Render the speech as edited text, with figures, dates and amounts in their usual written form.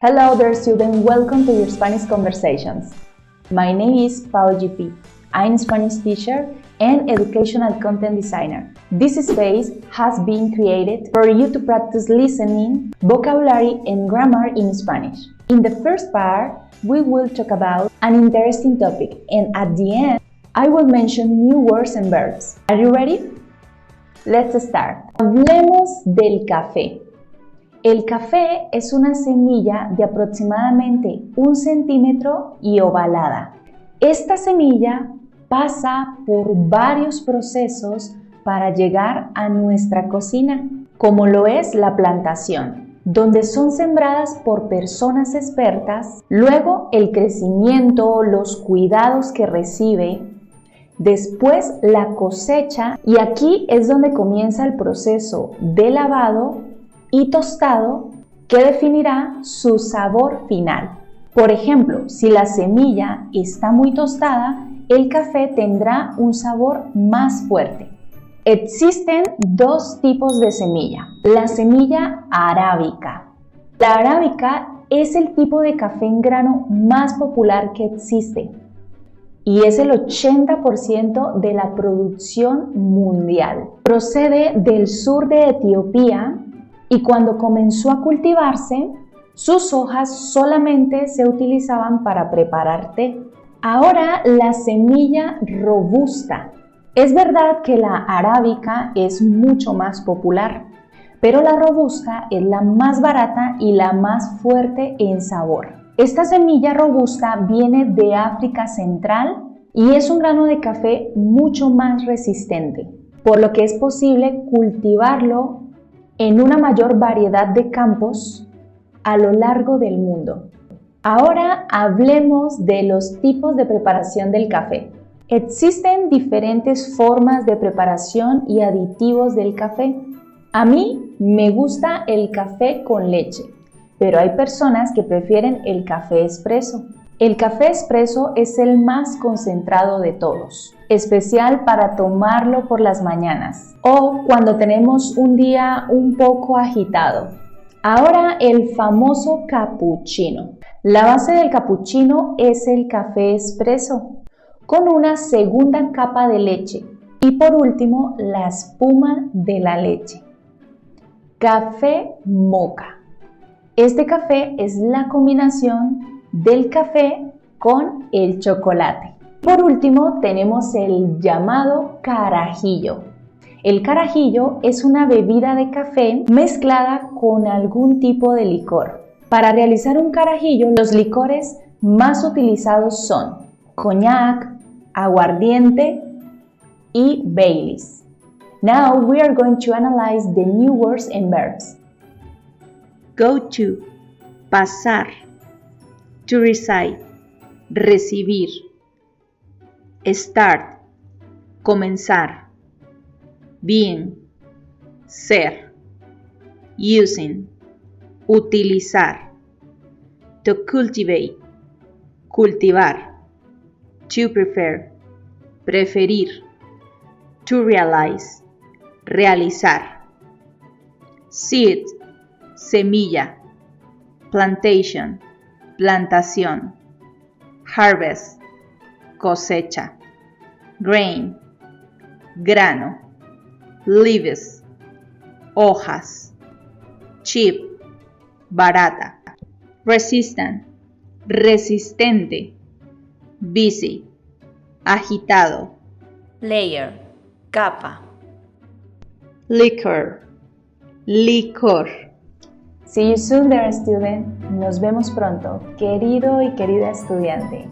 Hello there, student. Welcome to your Spanish Conversations. My name is Pau GP. I'm a Spanish teacher and educational content designer. This space has been created for you to practice listening, vocabulary, and grammar in Spanish. In the first part, we will talk about an interesting topic, and at the end, I will mention new words and verbs. Are you ready? Let's start. Hablemos del café. El café es una semilla de aproximadamente 1 centímetro y ovalada. Esta semilla pasa por varios procesos para llegar a nuestra cocina, como lo es la plantación, donde son sembradas por personas expertas, luego el crecimiento, los cuidados que recibe, después la cosecha, y aquí es donde comienza el proceso de lavado y tostado que definirá su sabor final. Por ejemplo, si la semilla está muy tostada, el café tendrá un sabor más fuerte. Existen 2 tipos de semilla. La semilla arábica. La arábica es el tipo de café en grano más popular que existe y es el 80% de la producción mundial. Procede del sur de Etiopía y cuando comenzó a cultivarse, sus hojas solamente se utilizaban para preparar té. Ahora la semilla robusta. Es verdad que la arábica es mucho más popular, pero la robusta es la más barata y la más fuerte en sabor. Esta semilla robusta viene de África Central y es un grano de café mucho más resistente, por lo que es posible cultivarlo en una mayor variedad de campos a lo largo del mundo. Ahora hablemos de los tipos de preparación del café. Existen diferentes formas de preparación y aditivos del café. A mí me gusta el café con leche, pero hay personas que prefieren el café expreso. El café expreso es el más concentrado de todos, especial para tomarlo por las mañanas o cuando tenemos un día un poco agitado. Ahora el famoso cappuccino. La base del cappuccino es el café expreso, con una segunda capa de leche y por último la espuma de la leche. Café mocha. Este café es la combinación del café con el chocolate. Por último tenemos el llamado carajillo. El carajillo es una bebida de café mezclada con algún tipo de licor. Para realizar un carajillo, los licores más utilizados son coñac, aguardiente y Baileys. Now we are going to analyze the new words and verbs. Go to, pasar. To receive, recibir. Start, comenzar. Being, ser. Using, utilizar. To cultivate, cultivar. To prefer, preferir. To realize, realizar. Seed, semilla. Plantation, plantación. Harvest, cosecha. Grain, grano. Leaves, hojas. Cheap, barata. Resistant, resistente. Busy, agitado. Layer, capa. Liquor, licor. See you soon there, student. Nos vemos pronto, querido y querida estudiante.